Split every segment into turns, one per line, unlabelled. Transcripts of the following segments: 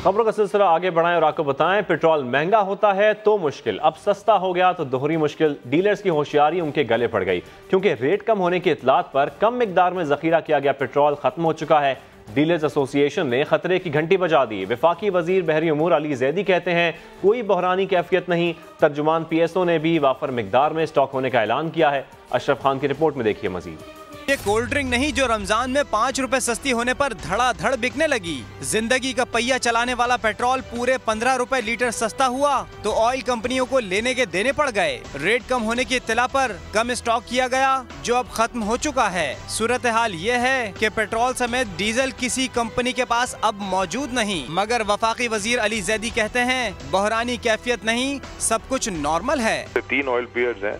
खबरों का सिलसिला आगे बढ़ाएं और आपको बताएं, पेट्रोल महंगा होता है तो मुश्किल, अब सस्ता हो गया तो दोहरी मुश्किल। डीलर्स की होशियारी उनके गले पड़ गई, क्योंकि रेट कम होने की इतलात पर कम मिकदार में जखीरा किया गया पेट्रोल खत्म हो चुका है। डीलर्स एसोसिएशन ने खतरे की घंटी बजा दी। वफाकी वजीर बहरी उमूर अली जैदी कहते हैं कोई बहरानी कैफियत नहीं। तर्जुमान PSO ने भी वाफर मिकदार में स्टॉक होने का ऐलान किया है। अशरफ खान की रिपोर्ट में देखिए मजीद।
ये कोल्ड ड्रिंक नहीं जो रमजान में 5 रुपए सस्ती होने पर धड़ाधड़ बिकने लगी। जिंदगी का पहिया चलाने वाला पेट्रोल पूरे 15 रुपए लीटर सस्ता हुआ तो ऑयल कंपनियों को लेने के देने पड़ गए। रेट कम होने की इत्तला पर कम स्टॉक किया गया जो अब खत्म हो चुका है। सूरत हाल ये है कि पेट्रोल समेत डीजल किसी कंपनी के पास अब मौजूद नहीं, मगर वफाकी वजीर अली जैदी कहते हैं बहरानी कैफियत नहीं, सब कुछ नॉर्मल है।
3 ऑयल पेयर्स हैं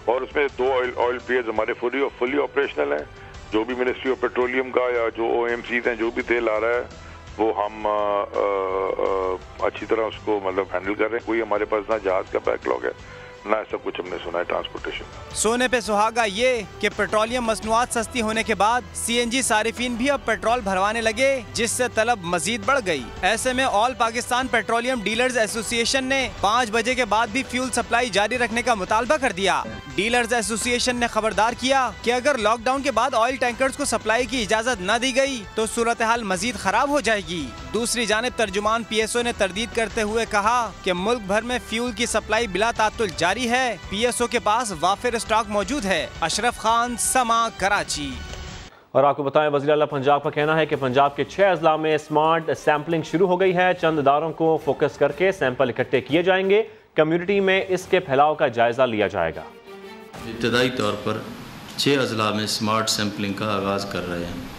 और उसमें 2 ऑयल पेयर्स हमारे फुली ऑपरेशनल हैं। जो भी मिनिस्ट्री ऑफ पेट्रोलियम का या जो OMCs हैं, जो भी तेल आ रहा है वो हम अच्छी तरह उसको मतलब हैंडल कर रहे हैं। कोई हमारे पास ना जहाज का बैकलॉग है ना ऐसा कुछ हमने सुना है ट्रांसपोर्टेशन।
सोने पे सुहागा ये कि पेट्रोलियम मसनूआत सस्ती होने के बाद CNG सारिफीन भी अब पेट्रोल भरवाने लगे, जिससे तलब मजीद बढ़ गई। ऐसे में all Pakistan petroleum dealers association ने 5 बजे के बाद भी फ्यूल सप्लाई जारी रखने का मुतालबा कर दिया। डीलर्स एसोसिएशन ने खबरदार किया कि अगर लॉकडाउन के बाद ऑयल टैंकर्स को सप्लाई की इजाजत न दी गई तो सूरत हाल मजीद खराब हो जाएगी। दूसरी जानिब तर्जुमान PSO ने तरदीद करते हुए कहा कि मुल्क भर में फ्यूल की सप्लाई बिला तातुल जारी है। PSO के पास वाफिर स्टॉक मौजूद है। अशरफ खान, समा, कराची।
और आपको बताएं, वज़ीर आला पंजाब का कहना है कि पंजाब के 6 अजला में स्मार्ट सैंपलिंग शुरू हो गई है। चंद इदारों को फोकस करके सैंपल इकट्ठे किए जाएंगे। कम्युनिटी में इसके फैलाव का जायजा लिया जाएगा।
इब्तदाई तौर पर 6 अजला में स्मार्ट सैंपलिंग का आगाज़ कर रहे हैं।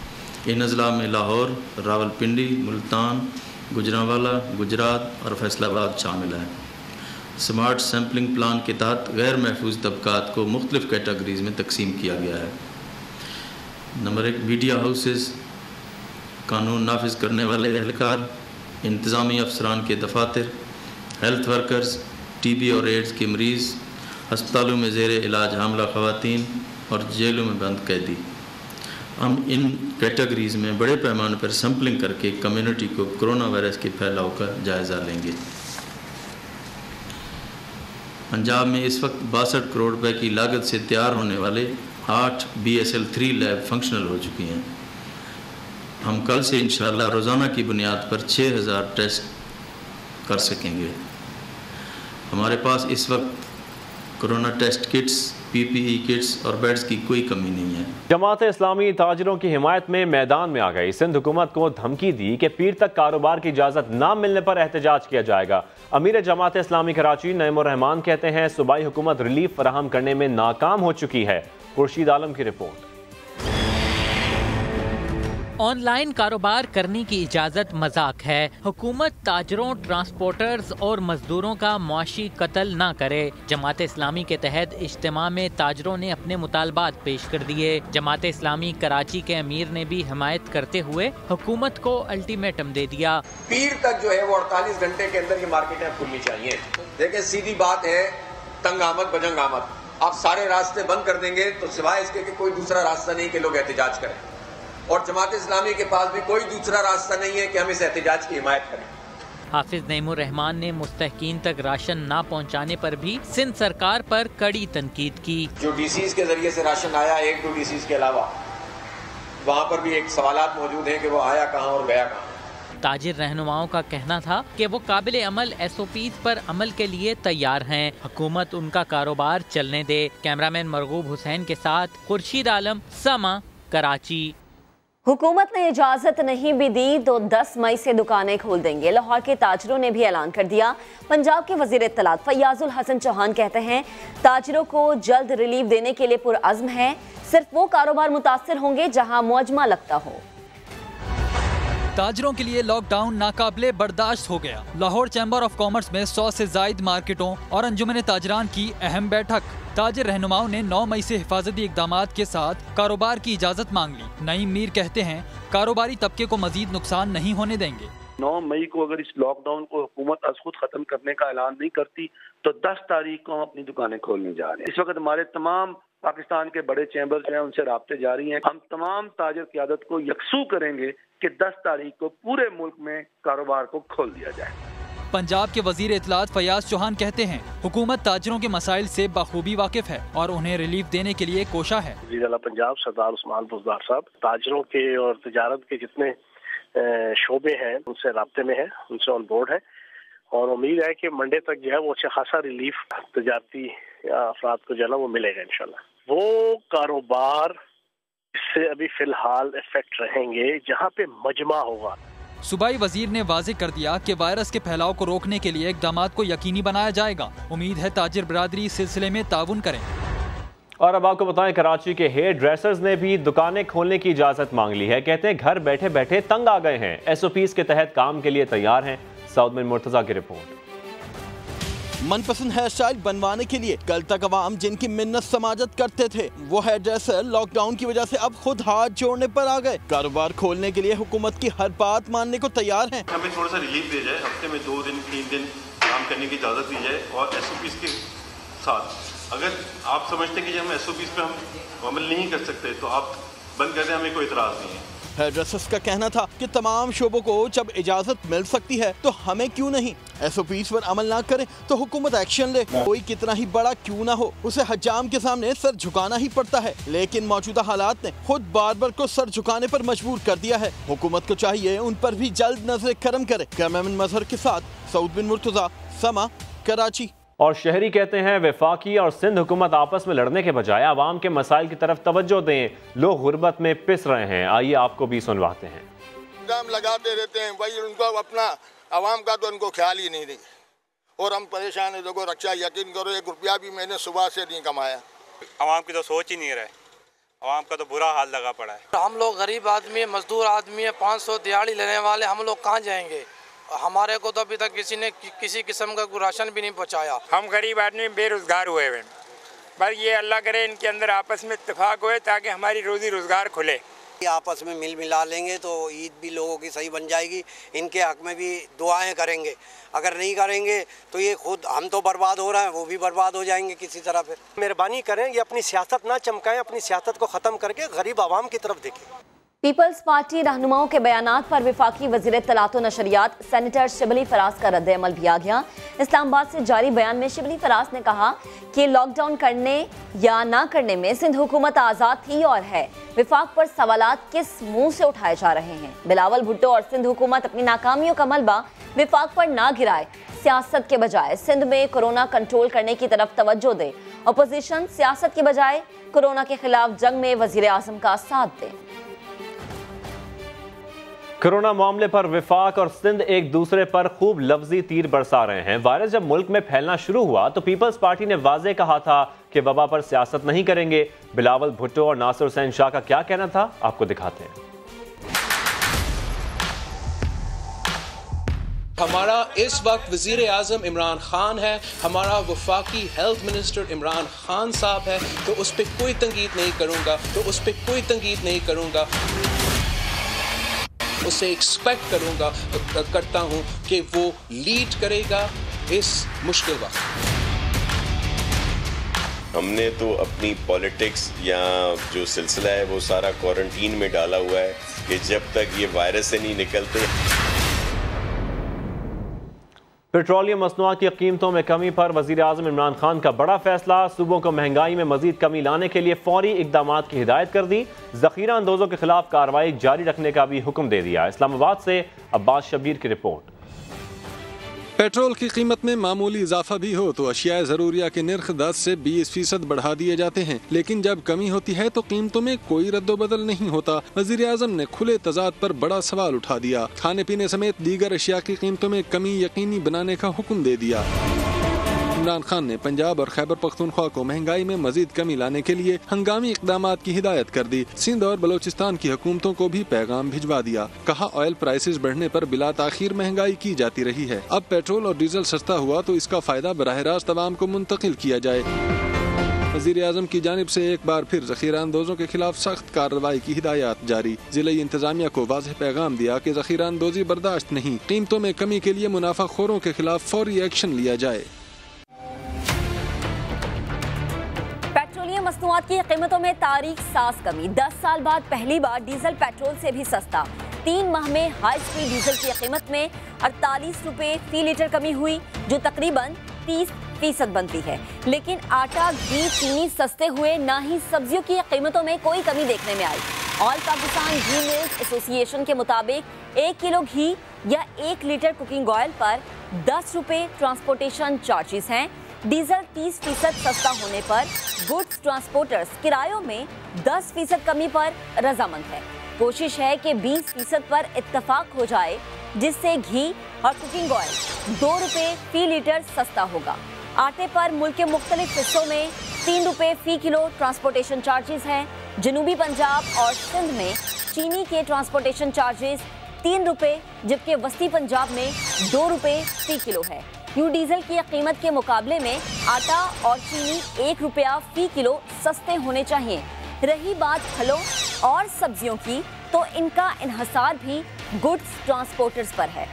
इन अजला में लाहौर, रावलपिंडी, मुल्तान, गुजरांवाला, गुजरात और फैसलाबाद शामिल हैं। स्मार्ट सैम्पलिंग प्लान के तहत गैर महफूज तबकात को मुख्तलिफ कैटेगरीज में तकसीम किया गया है। नंबर 1, मीडिया हाउसेस, कानून नाफिज करने वाले एहलकार, इंतज़ामी अफसरान के दफातर, हेल्थ वर्कर्स, TB और एड्स के मरीज़, हस्पतालों में ज़ेर इलाज हामला ख़वातीन और जेलों में बंद कैदी। हम इन कैटेगरीज़ में बड़े पैमाने पर सैम्पलिंग करके कम्युनिटी को कोरोना वायरस के फैलाव का जायज़ा लेंगे। पंजाब में इस वक्त 62 करोड़ रुपए की लागत से तैयार होने वाले 8 BSL-3 लैब फंक्शनल हो चुकी हैं। हम कल से इंशाअल्लाह रोज़ाना की बुनियाद पर 6000 टेस्ट कर सकेंगे। हमारे पास इस वक्त corona test kits, PPE kits और बेड्स की कोई कमी नहीं है।
जमात इस्लामी ताजिरों की हिमायत में मैदान में आ गई। सिंध हुकूमत को धमकी दी कि पीर तक कारोबार की इजाज़त न मिलने पर एहतजाज किया जाएगा। अमीर जमात इस्लामी कराची नईमुर रहमान कहते हैं सूबाई हुकूमत रिलीफ फराहम करने में नाकाम हो चुकी है। खुर्शीद आलम की रिपोर्ट।
ऑनलाइन कारोबार करने की इजाज़त मजाक है। हुकूमत ताजरों, ट्रांसपोर्टर्स और मजदूरों का मुआशी कत्ल ना करे। जमात इस्लामी के तहत इज्तिमा में ताजरों ने अपने मुतालबात पेश कर दिए। जमात इस्लामी कराची के अमीर ने भी हिमायत करते हुए हुकूमत को अल्टीमेटम दे दिया।
पीर तक जो है वो 48 घंटे के अंदर ये मार्केटें खुलनी चाहिए। देखिए सीधी बात है, तंग आमद बजंग आमद। आप सारे रास्ते बंद कर देंगे तो सिवाय इसके कि कोई दूसरा रास्ता नहीं कि लोग एहतजाज करें, और जमात इस्लामी के पास भी कोई दूसरा रास्ता नहीं है कि हम इस एहतजाज की हिमायत करें।
हाफिज नईमुर रहमान ने मुस्तहकीन तक राशन ना पहुंचाने पर भी सिंध सरकार पर कड़ी तनकीद की।
जो DCs के जरिए से राशन आया, 1-2 DCs के अलावा, वहाँ पर भी एक सवालात मौजूद हैं कि वो आया कहाँ और गया कहाँ।
ताजिर रहनुमाओं का कहना था कि वो काबिल अमल SOPs पर अमल के लिए तैयार हैं। हुकूमत उनका कारोबार चलने दे। कैमरामैन मरगूब हुसैन के साथ खुर्शीद आलम, समा, कराची।
हुकूमत ने इजाजत नहीं भी दी तो 10 मई से दुकानें खोल देंगे। लाहौर के ताजरों ने भी ऐलान कर दिया। पंजाब के वजीर इत्तलात फयाजुल हसन चौहान कहते हैं ताजरों को जल्द रिलीफ देने के लिए पुरअज़्म है। सिर्फ वो कारोबार मुतासर होंगे जहां मुअज्जमा लगता हो।
ताजरों के लिए लॉकडाउन नाकाबिले बर्दाश्त हो गया। लाहौर चैम्बर ऑफ कॉमर्स में 100 से जायद मार्केटों और अंजुमन ताजरान की अहम बैठक। ताजिर रहनुमाओं ने 9 मई से हिफाजती इकदामात के साथ कारोबार की इजाज़त मांग ली। नईम मीर कहते हैं कारोबारी तबके को मजीद नुकसान नहीं होने देंगे।
9 मई को अगर इस लॉकडाउन को हुकूमत आज खुद खत्म करने का ऐलान नहीं करती तो 10 तारीख को हम अपनी दुकानें खोलने जा रहे हैं। इस वक्त हमारे तमाम पाकिस्तान के बड़े चैम्बर जो हैं उनसे राब्ते जारी हैं। हम तमाम ताजर क़यादत को यकसू करेंगे कि 10 तारीख को पूरे मुल्क में कारोबार को खोल दिया जाए।
पंजाब के वजीर इत्तलात फयाज चौहान कहते हैं हुकूमत ताजरों के मसाइल से बखूबी वाकिफ है और उन्हें रिलीफ देने के लिए कोशा है।
वज़ीर आला पंजाब सरदार उस्मान बुज़दार साहब ताजरों के और तिजारत के जितने शोबे हैं उनसे राब्ते में है, उनसे ऑन बोर्ड है और उम्मीद है कि मंडे तक जो है वो अच्छा खासा रिलीफ तिजारती अफराद को जो है ना वो मिलेगा इंशाल्लाह। वो कारोबार इससे अभी फिलहाल इफेक्ट रहेंगे जहाँ पे मजमा होगा।
सूबाई वजीर ने वाज़ेह कर दिया कि वायरस के फैलाव को रोकने के लिए इक़दामात को यकीनी बनाया जाएगा। उम्मीद है ताजिर बरादरी इस सिलसिले में ताउन करें।
और अब आपको बताएं, कराची के हेयर ड्रेसर्स ने भी दुकानें खोलने की इजाजत मांग ली है। कहते हैं घर बैठे बैठे तंग आ गए हैं, SOPs के तहत काम के लिए तैयार हैं। साउद में मुर्तजा की रिपोर्ट।
मनपसंद हेयर स्टाइल बनवाने के लिए कल तक अवाम जिनकी मिन्नत समाजत करते थे वो हेयर ड्रेसर लॉकडाउन की वजह से अब खुद हाथ जोड़ने पर आ गए। कारोबार खोलने के लिए हुकूमत की हर बात मानने को तैयार हैं।
हमें थोड़ा सा रिलीफ दिया जाए, हफ्ते में 2 दिन 3 दिन काम करने की इजाज़त दी जाए और SOPs के साथ। अगर आप समझते कि हम SOPs पे हम अमल नहीं कर सकते तो आप बंद कर दें, हमें कोई इतराज़ नहीं है।
हेयर ड्रेसर्स का कहना था कि तमाम शोबों को जब इजाजत मिल सकती है तो हमें क्यों नहीं। SOPs पर अमल ना करें तो हुकूमत एक्शन ले। कोई कितना ही बड़ा क्यों ना हो उसे हजाम के सामने सर झुकाना ही पड़ता है, लेकिन मौजूदा हालात ने खुद बार्बर को सर झुकाने पर मजबूर कर दिया है। हुकूमत को चाहिए उन पर भी जल्द नजर करम करे। कैमरामैन मजहर के साथ सऊद बिन मुर्तजा, समा, कराची।
और शहरी कहते हैं वफाकी और सिंध हुकूमत आपस में लड़ने के बजाय आवाम के मसाइल की तरफ तवज्जो दें। लोग गुर्बत में पिस रहे हैं। आइए आपको भी सुनवाते हैं।
इल्जाम लगाते रहते हैं भाई, उनको अपना आवाम का तो उनको ख्याल ही नहीं और हम परेशान हैं। देखो रक्षा यकीन करो 1 रुपया भी मैंने सुबह से नहीं कमाया।
आवाम की तो सोच ही नहीं रहे, आवाम का तो बुरा हाल लगा पड़ा है।
हम लोग गरीब आदमी है, मजदूर आदमी है, 500 दिहाड़ी लेने वाले हम लोग कहाँ जाएंगे। हमारे को तो अभी तक किसी ने किसी किस्म का राशन भी नहीं पहुँचाया।
हम गरीब आदमी बेरोजगार हुए हैं, पर ये अल्लाह करे इनके अंदर आपस में इत्तेफाक होए ताकि हमारी रोजी रोजगार खुले।
आपस में मिल मिला लेंगे तो ईद भी लोगों की सही बन जाएगी। इनके हक में भी दुआएं करेंगे, अगर नहीं करेंगे तो ये खुद हम तो बर्बाद हो रहे हैं, वो भी बर्बाद हो जाएंगे किसी तरह पे।
मेहरबानी करें, ये अपनी सियासत ना चमकाएं, अपनी सियासत को ख़त्म करके गरीब आवाम की तरफ देखें।
पीपल्स पार्टी रहनुमाओं के बयानात पर विफाकी वज़ीर इत्तलात व नशरियात सेनेटर शिबली फराज का रद्द-ए-अमल भी आ गया। इस्लामाबाद से जारी बयान में शिबली फराज ने कहा कि लॉकडाउन करने या ना करने में सिंध हुकूमत आज़ाद थी और है। विफाक पर सवालात किस मुंह से उठाए जा रहे हैं। बिलावल भुट्टो और सिंध हुकूमत अपनी नाकामियों का मलबा विफाक पर ना गिराए, सियासत के बजाय सिंध में कोरोना कंट्रोल करने की तरफ तवज्जो दे। अपोजिशन सियासत के बजाय कोरोना के खिलाफ जंग में वज़ीर आज़म का साथ दे।
कोरोना मामले पर विफाक और सिंध एक दूसरे पर खूब लफ्जी तीर बरसा रहे हैं। वायरस जब मुल्क में फैलना शुरू हुआ तो पीपल्स पार्टी ने वाज़ेह कहा था कि वबा पर सियासत नहीं करेंगे। बिलावल भुट्टो और नासिर हुसैन शाह का क्या कहना था, आपको दिखाते हैं।
हमारा इस वक्त वज़ीर आज़म इमरान खान है, हमारा वफाकी हेल्थ मिनिस्टर इमरान खान साहब है, तो उस पर कोई तंकीद नहीं करूँगा, उससे एक्सपेक्ट करता हूँ कि वो लीड करेगा इस मुश्किल वक्त।
हमने तो अपनी पॉलिटिक्स या जो सिलसिला है वो सारा क्वारंटीन में डाला हुआ है कि जब तक ये वायरस से नहीं निकलते।
पेट्रोलियम मसनूआत की कीमतों में कमी पर वज़ीर आज़म इमरान खान का बड़ा फैसला। सूबों को महंगाई में मजीद कमी लाने के लिए फौरी इकदामात की हिदायत कर दी। ज़ख़ीरा अंदोज़ों के खिलाफ कार्रवाई जारी रखने का भी हुक्म दे दिया। इस्लामाबाद से अब्बास शबीर की रिपोर्ट।
पेट्रोल की कीमत में मामूली इजाफा भी हो तो अशियाए ज़रूरिया के निर्ख 10 से 20% बढ़ा दिए जाते हैं, लेकिन जब कमी होती है तो कीमतों में कोई रद्दोबदल नहीं होता। वज़ीर आज़म ने खुले तजाद पर बड़ा सवाल उठा दिया। खाने पीने समेत दीगर अशिया की कीमतों में कमी यकीनी बनाने का हुक्म दे दिया। इमरान खान ने पंजाब और खैबर पख्तूनख्वा को महंगाई में मजीद कमी लाने के लिए हंगामी इकदामात की हिदायत कर दी। सिंध और बलोचिस्तान की हुकूमतों को भी पैगाम भिजवा दिया। कहा ऑयल प्राइसेस बढ़ने पर बिला ताखीर महंगाई की जाती रही है, अब पेट्रोल और डीजल सस्ता हुआ तो इसका फायदा बराह रास्त अवाम को मुंतकिल किया जाए। वज़ीर-ए-आज़म की जानिब से एक बार फिर ज़ख़ीरा अंदोज़ों के खिलाफ सख्त कार्रवाई की हिदायत जारी। ज़िले इंतजामिया को वाज़ेह पैगाम दिया कि ज़ख़ीरा अंदोज़ी बर्दाश्त नहीं, कीमतों में कमी के लिए मुनाफाखोरों के खिलाफ फौरी एक्शन लिया जाए।
पेट्रोलियम मसनूआत की कीमतों में तारीख साज कमी, 10 साल बाद पहली बार डीजल पेट्रोल से भी सस्ता। 3 माह में हाई स्पीड डीजल की कीमत में 48 रुपए फी लीटर कमी हुई, जो तकरीबन 30% बनती है। लेकिन आटा, घी, चीनी सस्ते हुए, ना ही सब्जियों की कीमतों में कोई कमी देखने में आई। ऑल पाकिस्तान घी मिल्स एसोसिएशन के मुताबिक 1 किलो घी या 1 लीटर कुकिंग ऑयल पर 10 रुपए ट्रांसपोर्टेशन चार्जेस हैं। डीजल 30% सस्ता होने पर गुड्स ट्रांसपोर्टर्स किरायों में 10% कमी पर रजामंद है। कोशिश है कि 20% पर इत्तफाक हो जाए, जिससे घी और कुकिंग ऑयल 2 रुपए फी लीटर सस्ता होगा। आटे पर मुल्क के मुख्तलिफ हिस्सों में 3 रुपए फी किलो ट्रांसपोर्टेशन चार्जेस हैं। जनूबी पंजाब और सिंध में चीनी के ट्रांसपोर्टेशन चार्जेस 3 रुपए, जबकि वस्ती पंजाब में 2 रुपए फी किलो है। यूं डीजल की कीमत के मुकाबले में आटा और चीनी 1 रुपया फी किलो सस्ते होने चाहिए। रही बात फलों और सब्जियों की, तो इनका इन्हसार भी गुड्स ट्रांसपोर्टर्स पर है।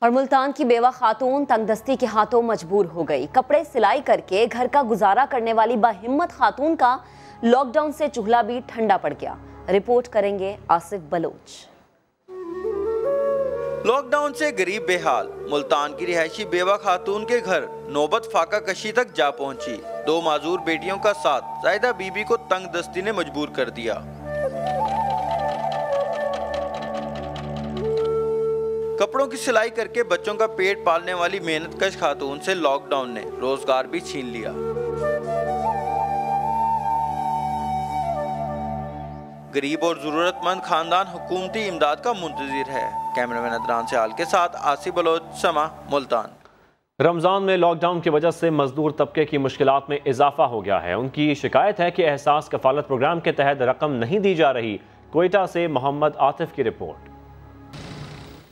और मुल्तान की बेवा खातून तंगदस्ती के हाथों मजबूर हो गई। कपड़े सिलाई करके घर का गुजारा करने वाली बाहिम्मत खातून का लॉकडाउन से चूल्हा भी ठंडा पड़ गया। रिपोर्ट करेंगे आसिफ बलोच।
लॉकडाउन से गरीब बेहाल, मुल्तान की रिहायशी बेवा खातून के घर नौबत फाका कशी तक जा पहुंची। 2 माजूर बेटियों का साथ जायदा बीबी को तंग दस्ती ने मजबूर कर दिया। कपड़ों की सिलाई करके बच्चों का पेट पालने वाली मेहनतकश खातून से लॉकडाउन ने रोजगार भी छीन लिया। गरीब और जरूरतमंद खानदान हुकूमती इमदाद का मुंतजिर है। कैमरामैन अदनान सियाल के साथ आसिफ बलोच, समा, मुल्तान।
रमज़ान में लॉकडाउन की वजह से मजदूर तबके की मुश्किलात में इजाफा हो गया है। उनकी शिकायत है कि एहसास कफालत प्रोग्राम के तहत रकम नहीं दी जा रही। कोयटा से मोहम्मद आतिफ की रिपोर्ट।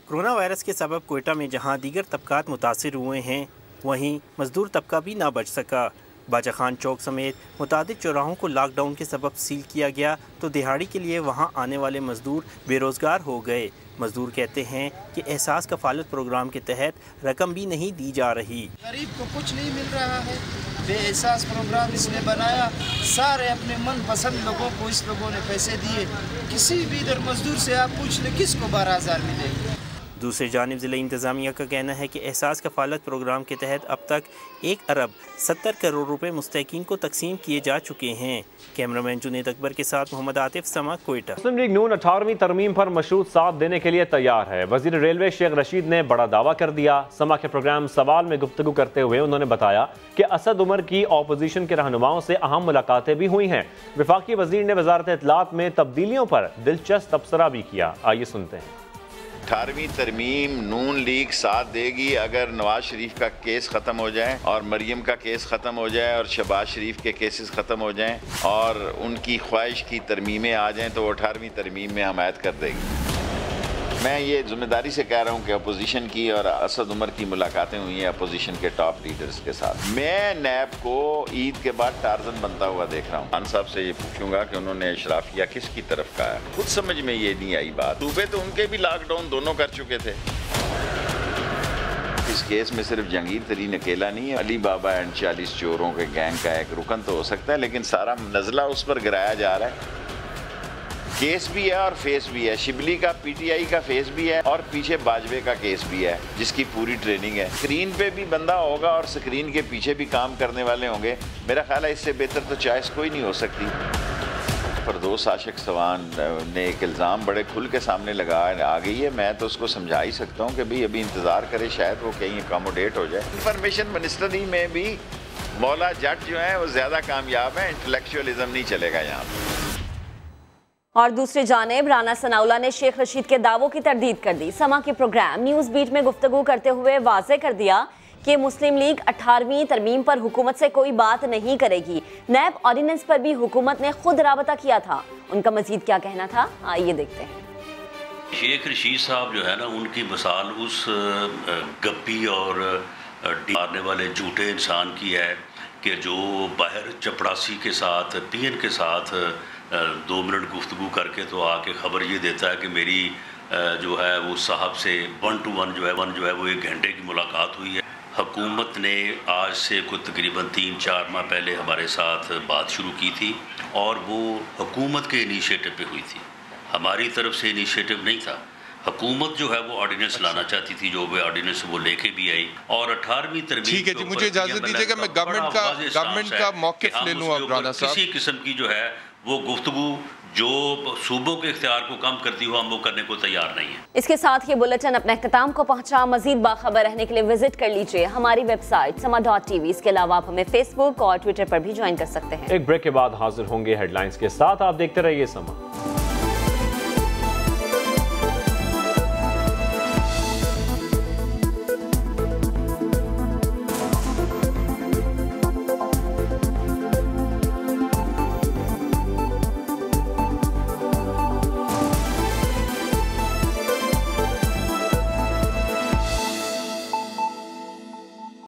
कोरोना वायरस के सबब कोयटा में जहां दीगर तबकात मुतासिर हुए हैं, वहीं मजदूर तबका भी ना बच सका। बाजा खान चौक समेत मुतादिद चौराहों को लॉकडाउन के सबब सील किया गया, तो दिहाड़ी के लिए वहां आने वाले मजदूर बेरोजगार हो गए। मजदूर कहते हैं कि एहसास कफालत प्रोग्राम के तहत रकम भी नहीं दी जा रही।
गरीब को कुछ नहीं मिल रहा है। बेएहसास प्रोग्राम इसने बनाया, सारे अपने मन पसंद लोगों को इस लोगों ने पैसे दिए। किसी भी इधर मजदूर से आप पूछ ले किसको 12,000 मिलेगी।
दूसरी जानिब ज़िला इंतज़ामिया का कहना है कि एहसास कफालत प्रोग्राम के तहत अब तक 1 अरब 70 करोड़ रुपए मुस्तकीन को तकसीम किए जा चुके हैं। कैमरामैन जुनेद अकबर के साथ मोहम्मद आतिफ, समा, कोयटा।
मुस्लिम लीग नून 18वीं तरमीम पर मशरूत साथ देने के लिए तैयार है। वजीर रेलवे शेख रशीद ने बड़ा दावा कर दिया। समा के प्रोग्राम सवाल में गुफ्तगू करते हुए उन्होंने बताया कि असद उमर की ऑपोजिशन के रहनुमाओं से अहम मुलाकातें भी हुई हैं। वफाकी वजीर ने वजारत इत्तलात में तब्दीलियों पर दिलचस्प तबसरा भी किया। आइए सुनते हैं।
18वीं तरमीम नून लीग साथ देगी अगर नवाज शरीफ का केस ख़त्म हो जाए और मरियम का केस ख़त्म हो जाए और शहबाज शरीफ के केसेस ख़त्म हो जाएं और उनकी ख्वाहिश की तरमीमें आ जाएं तो वो 18वीं तरमीम में हमायत कर देगी। मैं ये जिम्मेदारी से कह रहा हूँ कि अपोजिशन की और असद उमर की मुलाकातें हुई हैं अपोजिशन के टॉप लीडर्स के साथ। मैं नैब को ईद के बाद टार्जन बनता हुआ देख रहा हूँ। खान साहब से ये पूछूंगा कि उन्होंने अशराफिया किसकी तरफ का है। खुद समझ में ये नहीं आई बात। सूबे तो उनके भी लॉकडाउन दोनों कर चुके थे। इस केस में सिर्फ जहांगीर तरीन अकेला नहीं है, अली बाबा एंड 40 चोरों के गैंग का एक रुकन तो हो सकता है, लेकिन सारा नजला उस पर गिराया जा रहा है। केस भी है और फेस भी है। शिबली का पीटीआई का फेस भी है और पीछे बाजवे का केस भी है जिसकी पूरी ट्रेनिंग है। स्क्रीन पे भी बंदा होगा और स्क्रीन के पीछे भी काम करने वाले होंगे। मेरा ख्याल है इससे बेहतर तो चॉइस कोई नहीं हो सकती। फरदौस आशिक सवान ने एक इल्ज़ाम बड़े खुल के सामने लगा आ गई है। मैं तो उसको समझा ही सकता हूँ कि भाई अभी इंतज़ार करे, शायद वो कहीं अकोमोडेट हो जाए। इंफॉर्मेशन मिनिस्ट्री में भी मौला जट जो है वो ज़्यादा कामयाब है। इंटेलेक्चुअलिज्म नहीं चलेगा यहाँ पर।
और दूसरी जानिब राना सनाउल्लाह ने शेख रशीद के दावों की तरदीद कर दी। समा के प्रोग्राम न्यूज़ बीट में गुफ्तगू करते हुए वाज़े कर दिया कि मुस्लिम लीग 18वीं तरमीम पर हुकूमत से कोई बात नहीं करेगी। नैब ऑर्डिनेंस पर भी हुकूमत ने खुद राबता किया था। उनका मजीद क्या कहना था, आइए देखते हैं।
शेख रशीद साहब जो है ना, उनकी मिसाल उस गप्पी और मारने वाले झूठे इंसान की है कि जो बाहर चपड़ासी के साथ पीएन के साथ 2 मिनट गुफ्तगू करके तो आके ख़बर ये देता है कि मेरी जो है वो साहब से 1 to 1 जो है वो 1 घंटे की मुलाकात हुई है। हुकूमत ने आज से कुछ तकरीबन 3-4 माह पहले हमारे साथ बात शुरू की थी और वो हुकूमत के इनिशिएटिव पे हुई थी, हमारी तरफ से इनिशिएटिव नहीं था। हुकूमत जो है वो ऑर्डिनेंस लाना चाहती थी, जो वो ऑर्डिनेंस वो लेके भी आई और 18वीं तरमीम।
ठीक है जी, मुझे इजाजत दीजिएगा, मैं गवर्नमेंट का मौक़िफ़ ले लूं। अब राना साहब,
किसी किस्म की जो है वो गुफ्तगू जो सूबों के इख्तियार को कम करती हो, हम वो करने को तैयार नहीं है।
इसके साथ ये बुलेटिन अपने इख्तिताम को पहुंचा। मजीद बाखबर रहने के लिए विजिट कर लीजिए हमारी वेबसाइट sama.tv। इसके अलावा आप हमें फेसबुक और ट्विटर पर भी ज्वाइन कर सकते हैं।
एक ब्रेक के बाद हाजिर होंगे हेडलाइंस के साथ, आप देखते रहिए समा।